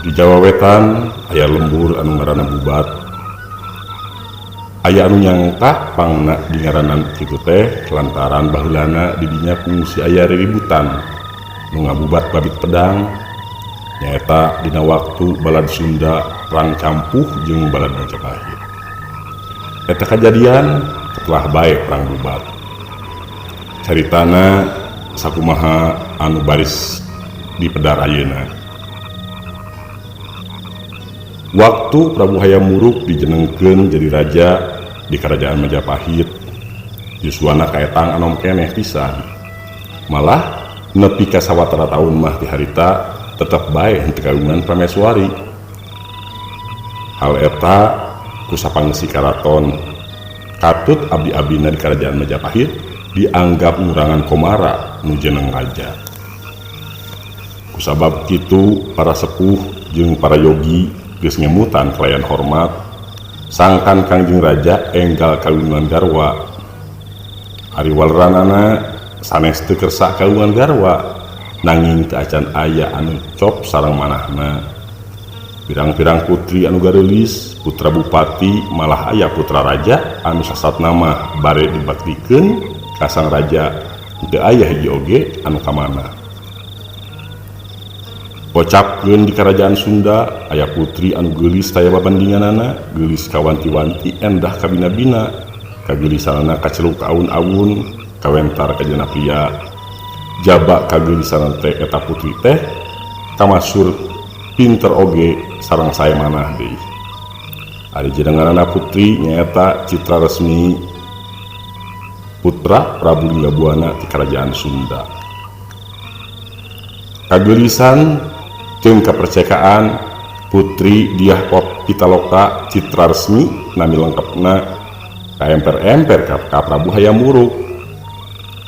Di Jawa Wetan aya lembur anu ngaranna Bubat. Aya anu nyangka pangna di ngaranan kitu teh lantaran baheulana di dinya kungsi aya riributan nu ngabubat babit pedang nyaeta dina waktu balad Sunda perang campuh jeung balad Majapahit. Eta kajadian setelah bae perang Bubat. Caritana sakumaha anu baris di pedar ayeuna. Waktu Prabu Hayam Wuruk dijenengkeun jadi raja di kerajaan Majapahit, yuswana kaetang anom keneh pisan. Malah nepi ka sawatara taun mah ti harita tetep bae henteu kagungan prameswari. Hal eta ku sapangsi karaton katut abdi-abdina di kerajaan Majapahit dianggap ngurangan komara nu jeneng raja. Kusabab kitu para sepuh jeung para yogi geus nyemutan kelayan hormat sangkan Kangjeng Raja enggal kagungan garwa. Ari walranana sanes teu kersa kagungan garwa nanging teu acan aya anu cop sareng manahna. Pirang-pirang putri anu gareulis putra bupati malah aya putra raja anu sasatna mah bare dibaktikeun ka sang raja teu aya hiji oge anu kamana. Kocapkeun di kerajaan Sunda aya putri anu geulis taya babandinganana, geulis kawanti-wanti endah kabina-bina, kageulisanana kaceluk ka aun-aun, kawentar ka jenah pria. Jaba kageulisanan teh eta putri teh kamasur pinter oge sareng sae manah deui. Ari jenenganana putri nyaeta Citra Resmi, putra Prabu Linggabuana ti kerajaan Sunda. Kageulisan jeung kapercekaan putri Diah Pitaloka Citra Resmi nami lengkapna kaemper-emper ka Prabu Hayam Wuruk.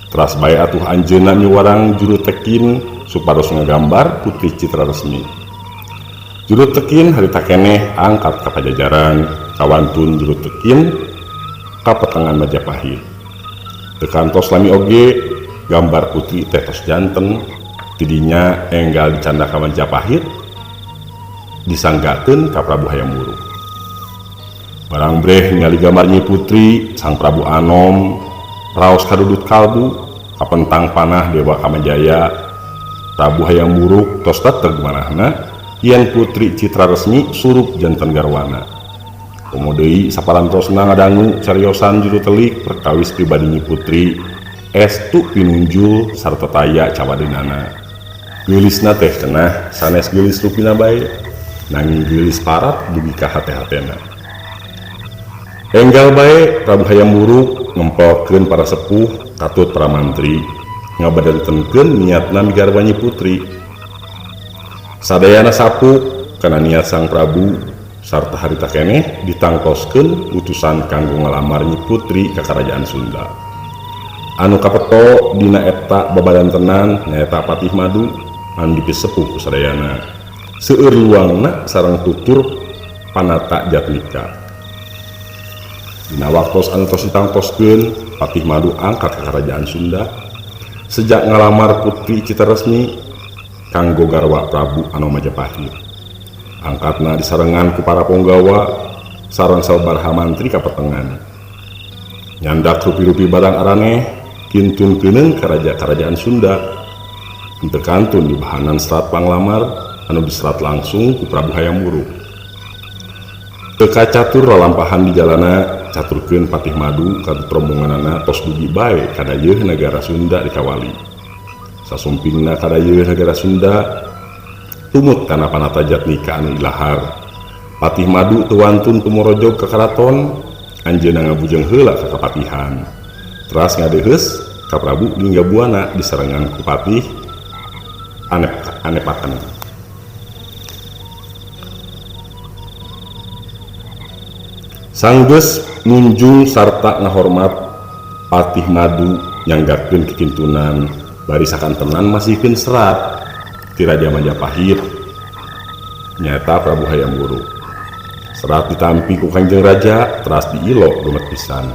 Teras bae atuh anjeunna miwarang juru tekin supados ngagambar putri Citra Resmi. Juru tekin harita keneh angkat ka Pajajaran kawantun juru tekin ka petengan Majapahit. Teu kantos lami oge gambar putri teh tos janten tidinya enggal dicanda ka Majapahit disanggakeun ka Prabu Hayam Wuruk. Barang breh ningali gambar nyi putri sang Prabu Anom raos kadudut kalbu kapentang panah Dewa Kamajaya. Prabu Hayam Wuruk tos teteg manahna yen putri Citra Resmi surup janten garwana. Komo deui saparantosna ngadangu cariosan juru telik perkawis pribadi nyi putri estu pinunjul sarta taya cawadeunana. Geulisna teh cenah sanes geulis rupina bae nanging geulis parat dugi ka hate-hatena. Enggal bae Prabu Hayam Wuruk ngempelkeun para sepuh katut para mantri ngabadantenkeun niatna migarwa nyi putri. Sadayana sapuk kana niat sang Prabu sarta harita keneh ditangtoskeun utusan kanggo ngalamar nyi putri ka kerajaan Sunda. Anu kapeto dina eta babadantenan nyaeta Patih Madu anu dipis sepuh ku sadayana. Seueur luangna sareng tutur panata Jatnika. Dina waktos anu tos ditangtoskeun Patih Madu angkat ka kerajaan Sunda sejak ngalamar putri Citra Resmi kanggo garwa Prabu anu Majapahit. Angkatna disarengan ku para punggawa sareng sabaraha mantri ka petengan. Nyandak rupi-rupi barang araneh kintunkeun ka kerajaan Sunda. Henteu kantun di bahanan serat panglamar anu diserat langsung ku Prabu Hayam Wuruk. Teu kacatur lalampahan di jalana caturkeun Patih Madu ka rombonganana tos dugi bae ka dayeuh nagara Sunda dikawali. Sasumpingna ka dayeuh nagara Sunda tumut kana panata Jatnika anu ilahar. Patih Madu teu wantun tumorojog ka karaton anjeunna ngabujeng heula ka kapatihan. Teras ngadeuheus ka Prabu Linggabuana disarengan ku Patih anepaken. Sanggeus nunjung sarta ngahormat Patih Madu nyanggakeun kikintunan bari sakantenan masihkeun serat ti Raja Majapahit nyaeta Prabu Hayam Wuruk. Serat ditampi ku Kangjeng Raja teras diilo rumet pisan.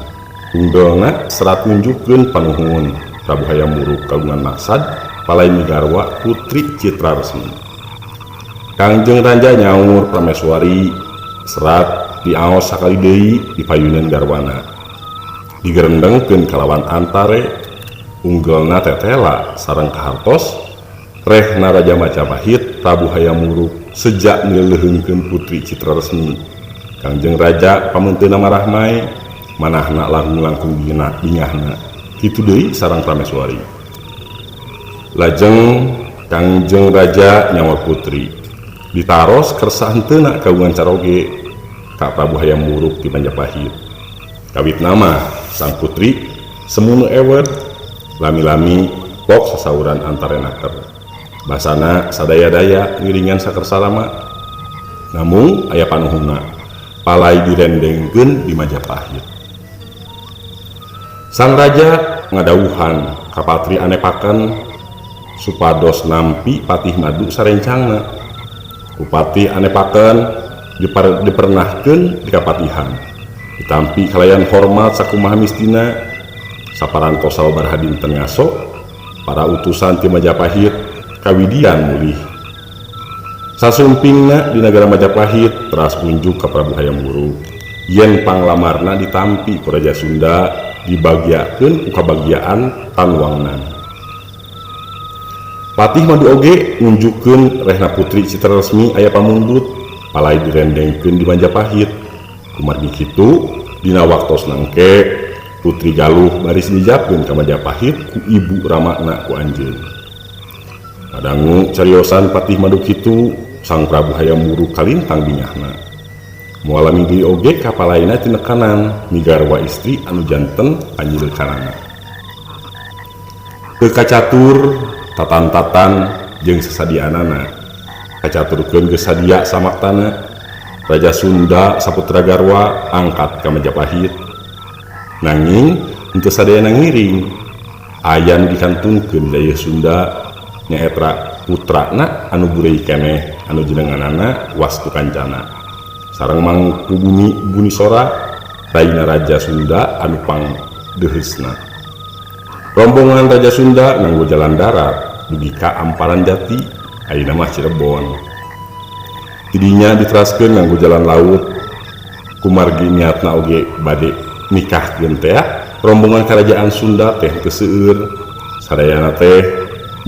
Unggalna serat nunjukkeun panuhun Prabu Hayam Wuruk kagungan maksad palai migarwa putri Citra Resmi. Kangjeng Raja nyaur prameswari serat diaos sakali deui di payunan garwana digerendengkeun kalawan antare unggelna tetela sareng kahartos rehna Raja Majapahit Prabu Hayam Wuruk sejak nileuheungkeun putri Citra Resmi. Kangjeng Raja pamenteuna marahmai manahna langkung bingahna kitu deui sareng prameswari. Lajeng Kangjeng Raja nyawa putri ditaros kersa henteu kagungan caroge ka Prabu Hayam Wuruk di Majapahit. Kawit nama sang putri semunu ewet lami-lami pok sasauran antarenaker basana sadaya-daya ngiringan sakersa lama. Namun aya panuhuna palai direndengkeun di Majapahit. Sang raja ngadawuhan ka patri anepaken supados nampi patih madu sarencangna. Upati anepaken dipernahkeun di kapatihan ditampi kalayan hormat sakumaha mistina saparantos sababaraha dinten ngaso para utusan ti Majapahit kawidian mulih sasumpingna di negara Majapahit teras unjuk ka Prabu Hayam Wuruk yen panglamarna ditampi ku Raja Sunda dibagiakeun ku kabagiaan Tanwangnan. Patih Madu oge nunjukkeun rehna putri Citra Resmi aya pamundut palai direndengkeun di Majapahit. Kumargi kitu dina waktos nangke putri Galuh baris dijapkeun ka Majapahit ku ibu ramana ku anjeun. Padangu cariosan Patih Madu kitu sang Prabu Hayam Wuruk kalintang bingahna. Mualami deui oge ka palaina tina kanan migarwa istri anu janten panyilekanana. Teu kacatur tatan-tatan jeung sasadianana kacaturkeun geus sadia samaktana Raja Sunda saputra garwa angkat ka Majapahit nanging henteu sadayana ngiring aya nu dikantungkeun daya Sunda nyaeta putrana anu burei keneh anu jenenganana Wastu Kancana sareng Mangku Buni Sora raina Raja Sunda anu pangdeheusna. Rombongan Raja Sunda nganggo jalan darat dugi ka Amparan Jati ayeuna mah Cirebon. Tidinya diteraskeun nganggo jalan laut kumargi niatna oge bade nikahkeun teh rombongan kerajaan Sunda teh teu seueur sadayana teh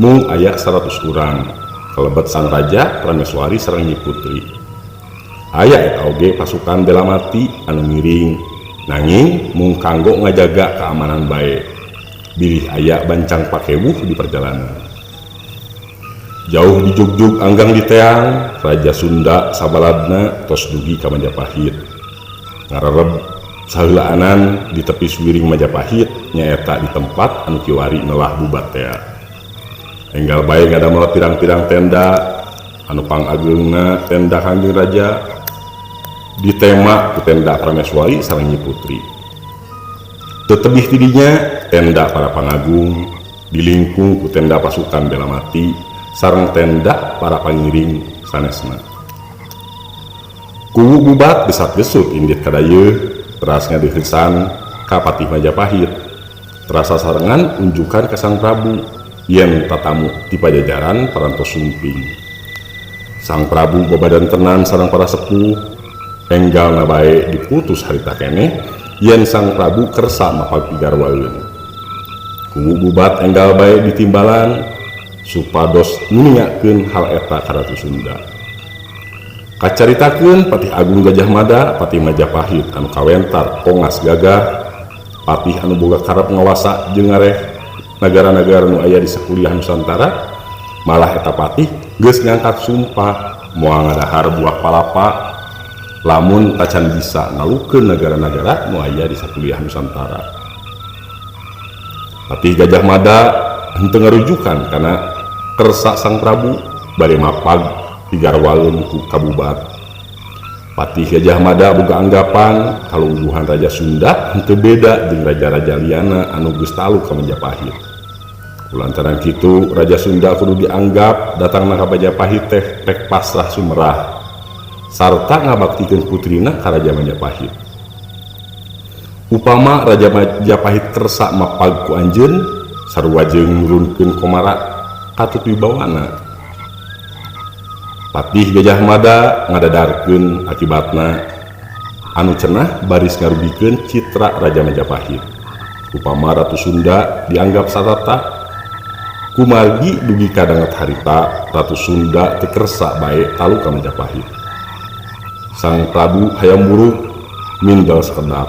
mung aya 100 urang kalebet sang raja prameswari sareng nyi putri. Aya eta oge pasukan bela mati anu ngiring nanging mung kanggo ngajaga keamanan bae. Bilih aya bancang pakewuh di perjalanan. Jauh di jugjug anggang di teang Raja Sunda sabaladna tos dugi ka Majapahit. Ngarereb saheulaanan di tepi suwiring Majapahit nyaeta di tempat anu kiwari neulah bubat teh. Enggal bae ngadamel pirang-pirang tenda anu pangageungna tenda Kangjeng Raja ditema ku tenda prameswari sareng Nyi Putri. Tetebih tidinya tenda para pangagung dilingkung ku tenda pasukan bela mati sareng tenda para pangiring sanesna. Kuwu bubat gesat-gesut indit kadayeuh teras ngadeuheusan ka Patih Majapahit. Terasa sarengan unjukan ka Sang Prabu yen tatamu ti pajajaran parantos sumping. Sang Prabu babadan tenan sareng para sepuh enggalna bae diputus harita keneh yen Sang Prabu kersa mapagi garwaeun. Kuwu bubat enggal bae ditimbalan supados nuningakeun hal eta ka Ratu Sunda. Kacaritakeun Patih Agung Gajah Mada Patih Majapahit anu kawentar kongas gagah, patih anu boga karep ngawasa jeung ngareh nagara-nagara nu aya di sakuliah Nusantara. Malah eta patih geus ngangkat sumpah moal ngadahar buah palapa lamun tacan bisa ngalukeun nagara-nagara nu aya di sakuliah Nusantara. Patih Gajah Mada henteu ngarujukan kana kersa Sang Prabu bade mapag digarwaeun ku kabubat. Patih Gajah Mada boga anggapan kalungguhan Raja Sunda henteu beda jeung raja-raja liana anu geus talu ka Majapahit. Kulantaran kitu Raja Sunda kudu dianggap datangna ka Majapahit teh pek pasrah sumerah sarta ngabaktikeun putrina ka Raja Majapahit. Upama Raja Majapahit kersa mapag ku anjeun sarua jeung nurunkeun komara katut wibawana. Patih Gajah Mada ngadadarkeun akibatna anu cenah baris ngarugikeun citra Raja Majapahit. Upama Ratu Sunda dianggap satata, kumargi dugi kadangat harita Ratu Sunda teu kersa bae talu ka Majapahit. Sang Prabu hayam buruk mindel sakedap.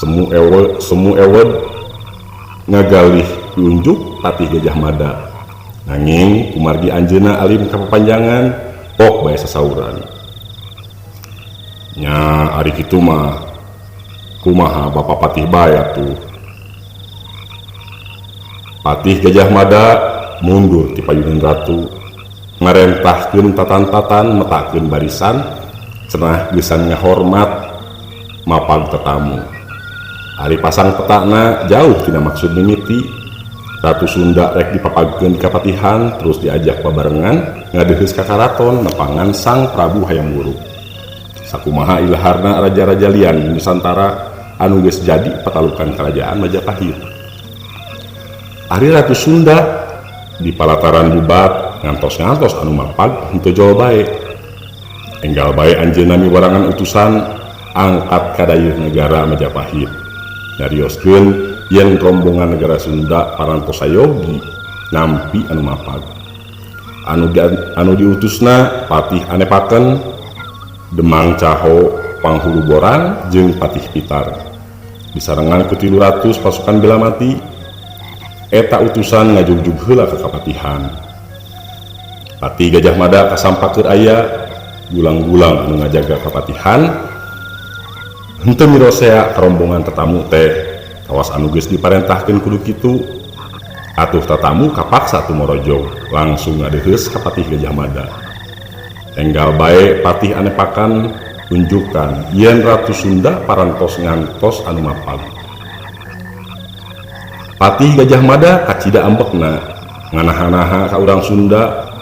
Semu ewed ngagalih piunjuk Patih Gajah Mada. Nanging kumargi anjeunna alim kapapanjangan pok bae sasauran. Nya ari kitu mah kumaha Bapak Patih bae atuh. Patih Gajah Mada mundur ti payunan ratu, ngarentahkeun tatan-tatan metakeun barisan cenah geusan ngahormat mapag tetamu. Ari pasang petana jauh tina maksud mimiti, Ratu Sunda rek dipapagkeun di kapatihan terus diajak babarengan ngadeuheus ka karaton nepangan Sang Prabu Hayam Wuruk. Sakumaha ilaharna raja-raja lian di Nusantara anu geus jadi patalukan kerajaan Majapahit. Ari Ratu Sunda di palataran bubat ngantos-ngantos anu mapag henteu jol bae. Enggal bae anjeunna miwarangan utusan angkat ka dayeuh negara Majapahit. Nyarioskeun yen rombongan negara Sunda parantos sayogi nampi anu mapag. Anu diutusna Patih Anepaken, Demang Caho Panghulu Borang jeung Patih Pitar. Disarengan ku 300 pasukan bela mati, eta utusan ngajugjug heula ka kapatihan. Patih Gajah Mada kasampakeun aya gulang-gulang anu ngajaga kapatihan. Henteu mirosea rombongan tetamu teh kawas anu geus diparentahkeun kudu kitu. Atuh tatamu kapaksa tumorojog langsung ngadeuheus ka Patih Gajah Mada. Enggal bae Patih Anepaken tunjukkan yen Ratu Sunda parantos ngantos anu mapag. Patih Gajah Mada kacida ambekna nganaha-naha ka urang Sunda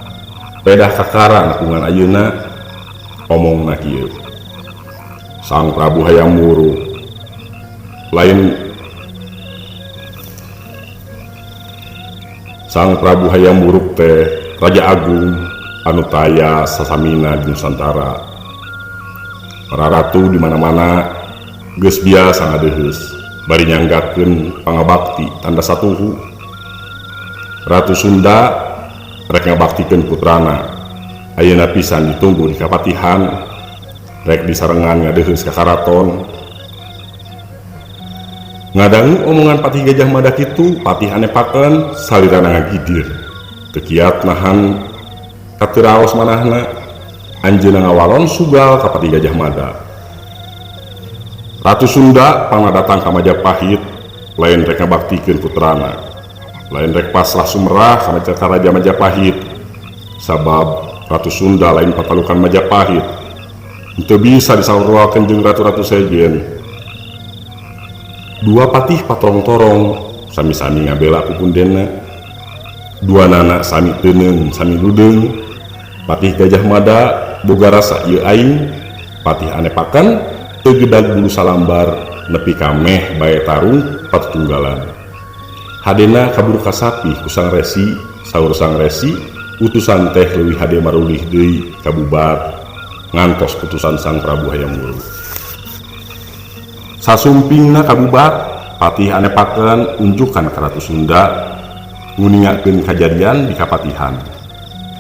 pedah kakara nepungan ayeuna omongna kieu. Sang Prabu Hayam Wuruk Sang Prabu Hayam Wuruk teh Raja Agung anu taya sasamina di Nusantara. Para ratu di mana-mana geus biasa ngadeuheus bari nyanggakeun pangabakti tanda satuhu. Ratu Sunda rek ngabaktikeun putrana, ayeuna pisan ditunggu di kapatihan, rek disarengan ngadeuheus ka karaton. Ngadangu omongan Patih Gajah Mada kitu, Patih Anepaken salirana ngagidir. Teu kiat nahan katiraos manahna, anjeunna ngawalon sugal ka Patih Gajah Mada. Ratu Sunda pangna datang ka Majapahit lain rek ngabaktikeun putrana, lain rek pasrah sumerah ka Raja Majapahit. Sabab Ratu Sunda lain patalukan Majapahit, henteu bisa disaurwakeun jeung ratu-ratu sejen. Dua patih patorong-torong sami-sami ngabela ku pundenna. Dua nana sami teuneng sami ludeung. Patih Gajah Mada boga rasa ieu aing, Patih Anepaken teu gedag bulu salambar nepi ka meh bae tarung patunggalan. Hadena kaburu kasapih ku Sang Resi, saur Sang Resi utusan teh leuwih hade marulih deui kabubar ngantos putusan Sang Prabu Hayam Wuruk. Sasumpingna kabubar, Patih Anepaken unjukan ka Ratu Sunda nguningakeun kajadian di kapatihan.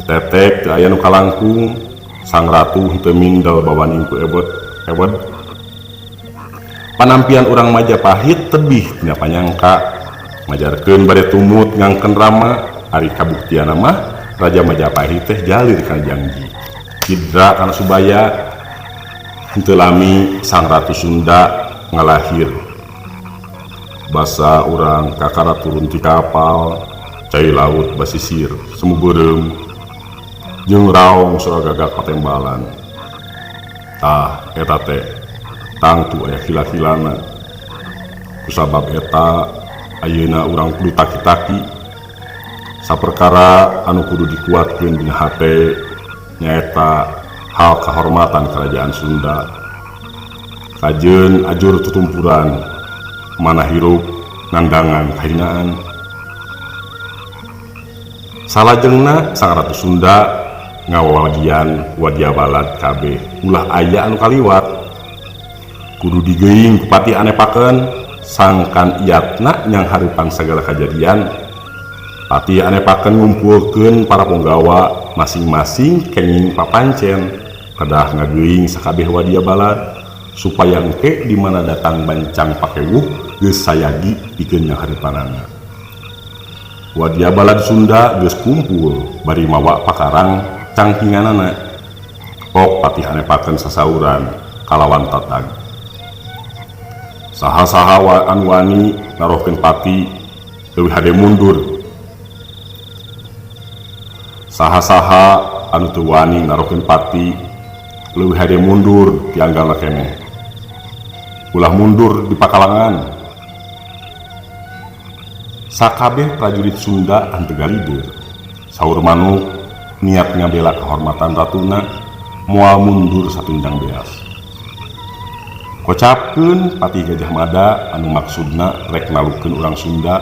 Ditetek teu aya nu kalangkung, Sang Ratu henteu mindel bawaning ku ewed. Panampian urang Majapahit tebih tina panyangka, ngajarkeun bade tumut ngangkeun rama. Ari kabuktianna mah Raja Majapahit teh jalir kana janji. Hidra kana subaya henteu lami Sang Ratu Sunda ngalahir. Basa urang kakara turun ti kapal, cai laut basisir semu beureum jeung raong suragagak patembalan. Tah eta teh tangtu aya khila-khilana. Kusabab eta ayeuna urang kudu taki-taki saperkara anu kudu dikuatkeun dina hate nyaeta hal kehormatan kerajaan Sunda. Kajeun ajur tutumpuran mana hirup ngandangan kahinaan. Salajengna Sang Ratu Sunda ngawagian wadia balad kabeh ulah aya anu kaliwat kudu digeuing ku pati anepakeun sangkan iatna nyang haripan segala kejadian. Pati anepakeun ngumpulkeun para punggawa masing-masing kenging papancen kedah ngageuing sakabeh wadia balad supaya engke di mana datang bancang pakewuh geus sayagi pikeun nyang haripanana. Wadia balad Sunda geus kumpul bari mawa pakarang cangkinganana. Pok patih anepakeun sasauran kalawan tatag. Saha-saha anu wani narohkeun pati leuwih hade mundur. Saha-saha anu teu wani narohkeun pati leuwih hade mundur tianggalna keneh. Ulah mundur di pakalangan. Sakabeh prajurit Sunda anu teu galideur saur manuk niat ngabela kehormatan ratuna moal mundur satunjang beas. Kocapkeun Patih Gajah Mada anu maksudna rek nalukeun urang Sunda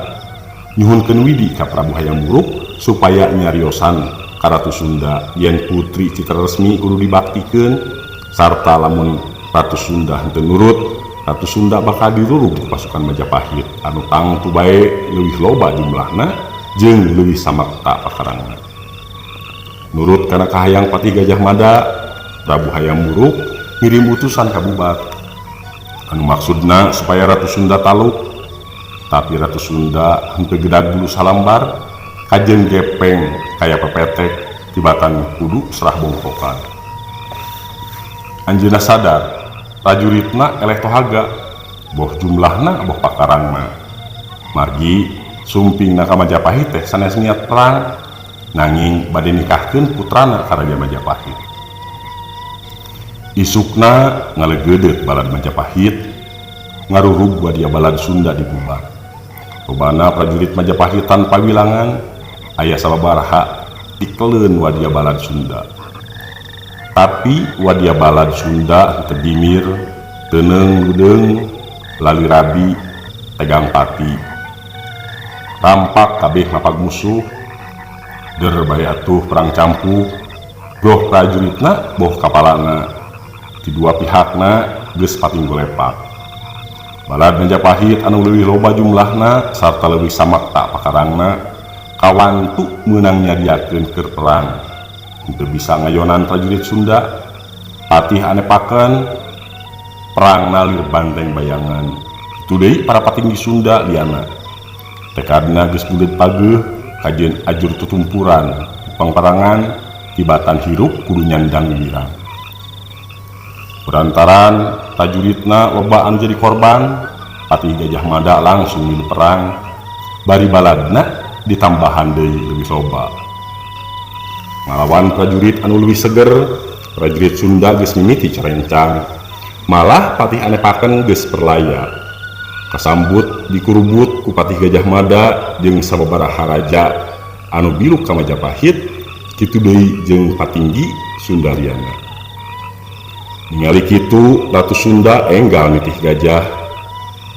nyuhunkeun widi ka Prabu Hayam Wuruk supaya nyariosan ka Ratu Sunda yen putri Citra Resmi kudu dibaktikeun sarta lamun Ratu Sunda henteu nurut Ratu Sunda bakal dirurug di pasukan Majapahit anu tangtu bae leuwih loba jumlahna jeung leuwih samakta pakarangna. Nurut kana kahayang Patih Gajah Mada, Prabu Hayam Wuruk ngirim utusan ka Bubat anu maksudna supaya Ratu Sunda taluk, tapi Ratu Sunda henteu gedag dulu salambar kajeun gepeng kaya pepetek tibatan kudu serah bongkokan. Anjeunna sadar prajuritna eleh tohaga boh jumlahna boh pakarangna margi sumpingna ka Majapahit teh sanes niat perang nanging bade nikahkeun putrana ka Raja Majapahit. Isukna ngalegedeut balad Majapahit ngarurug wadia balad Sunda di Bubar. Robana prajurit Majapahit tanpa wilangan aya sababaraha dikeleun wadia balad Sunda. Tapi wadia balad Sunda teu dimir, teuneng ludeung, lali rabi, tegang pati. Rampak kabeh mapag musuh, der bae atuh perang campur, goh prajuritna boh kapalana. Di dua pihakna geus patinggal lepak. Balad Majapahit anu leuwih loba jumlahna sarta leuwih samakta pakarangna kawantu meunang nyadiakeun keur perang. Henteu bisa ngayonan prajurit Sunda. Patih anepakeun perang nalir banteng bayangan. Itu deui para patinggi Sunda liana. Tekadna geus buleud pageuh kajeun ajur tutumpuran pangperangan tibatan hirup kudu nyandang wirang. Berantaran prajuritna lobaan jadi korban, Patih Gajah Mada langsung milu perang, bari baladna ditambahan deui leuwih loba. Ngalawan prajurit anu leuwih seger, prajurit Sunda geus mimiti carencang, malah Patih anepakeun geus perlaya. Kasambut dikurubut ku Patih Gajah Mada jeung sababaraha raja anu biluk ka Majapahit, kitu deui jeung patinggi Sunda liana. Ningali kitu Ratu Sunda enggal nitih gajah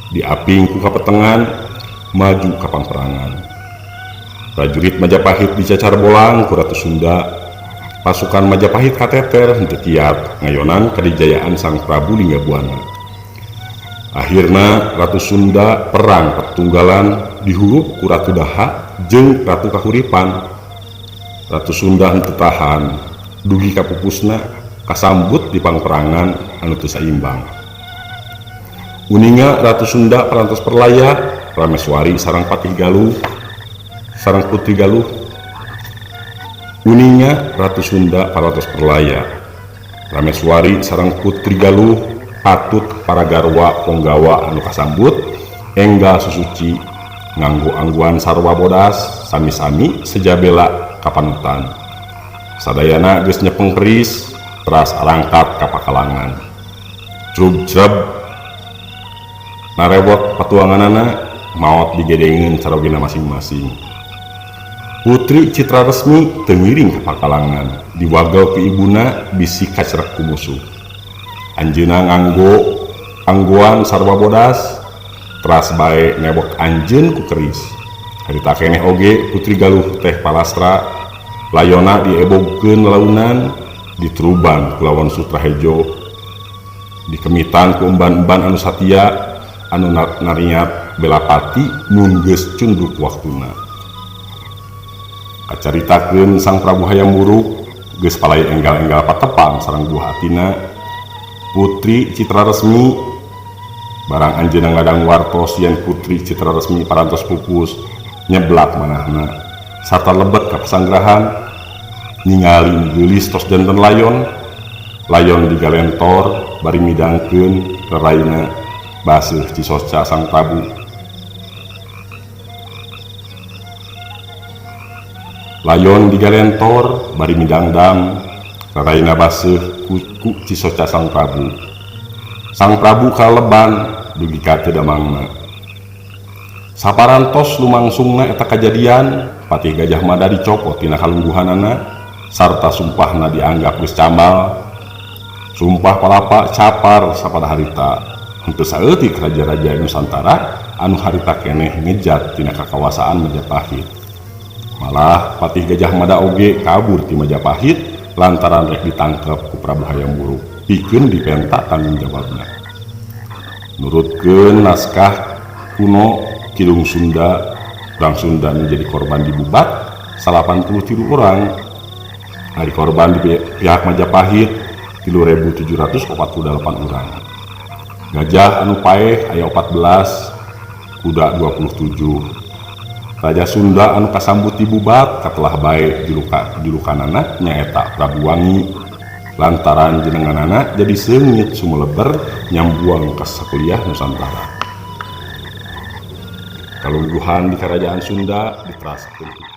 diaping ku kapetengan maju ka pamperangan. Prajurit Majapahit dicacar bolang ku Ratu Sunda. Pasukan Majapahit kateter henteu kiat ngayonan kadijayaan Sang Prabu Linggabuana. Akhirna Ratu Sunda perang petunggalan dihurup ku Ratu Daha jeung Ratu Kahuripan. Ratu Sunda henteu tahan dugi ka pupusna kasambut di pangperangan anu teu saimbang. Uninga Ratu Sunda parantos perlaya, Rameswari sareng Patih Galuh, sareng Putri Galuh. Uninga Ratu Sunda parantos perlaya, Rameswari sareng Putri Galuh patut para garwa ponggawa anu kasambut enggal susuci nganggo angguan sarwa bodas sami-sami sejabela kapanutan. Sadayana geus nyepeng keris teras arangkat ka pakalangan. Crub-creb narewot patuanganana maot digedengeun carogina masing-masing. Putri Citra Resmi teu ngiring ka pakalangan, diwagel ku ibuna bisi kacrek ku musuh. Anjeunna nganggo angguan sarwa bodas, teras bae nebok anjeun ku keris. Harita keneh oge Putri Galuh teh palastra layona diebogkeun launan ditruban ku lawan Sutrahejo, dikemitan ku emban-emban anu satia anu nariat Belapati mun geus cunduk waktuna. Kacaritakeun Sang Prabu Hayam Wuruk geus palai enggal-enggal patepang sareng buah atina Putri Citra Resmi, barang anjeunna ngadang wartos yen Putri Citra Resmi parantos pupus nyeblak manahna sarta lebet ka pesanggrahan ningali geulis tos janten layon digalentor bari midangkeun reraina baseuh Cisosca Sang Prabu. Layon digalentor bari midangdam reraina baseuh ku Cisosca Sang Prabu. Sang Prabu kaleleban dugi ka teu damangna. Saparantos lumangsungna eta kajadian, Patih Gajah Mada dicopot tina kalungguhanana sarta sumpahna dianggap geus camal. Sumpah palapa capar sapada harita henteu saeutik raja-raja Nusantara anu harita keneh ngejat tina kakawasaan Majapahit. Malah Patih Gajah Mada oge kabur ti Majapahit lantaran rek ditangkep ku Prabu Hayam Wuruk pikeun dipenta tanggung jawabna. Nurutkeun naskah kuno Kidung Sunda, Perang Sunda menjadi korban dibubat 83 orang. Hari korban di pihak Majapahit 3.748 orang. Gajah anu paeh aya 14, kuda 27. Raja Sunda anu kasambut dibubat katelah bae julukanana nyaeta Prabu Wangi lantaran jenenganana jadi seungit sumeleber nyambuang ka sakuliah Nusantara. Kalungguhan di Kerajaan Sunda diteraskeun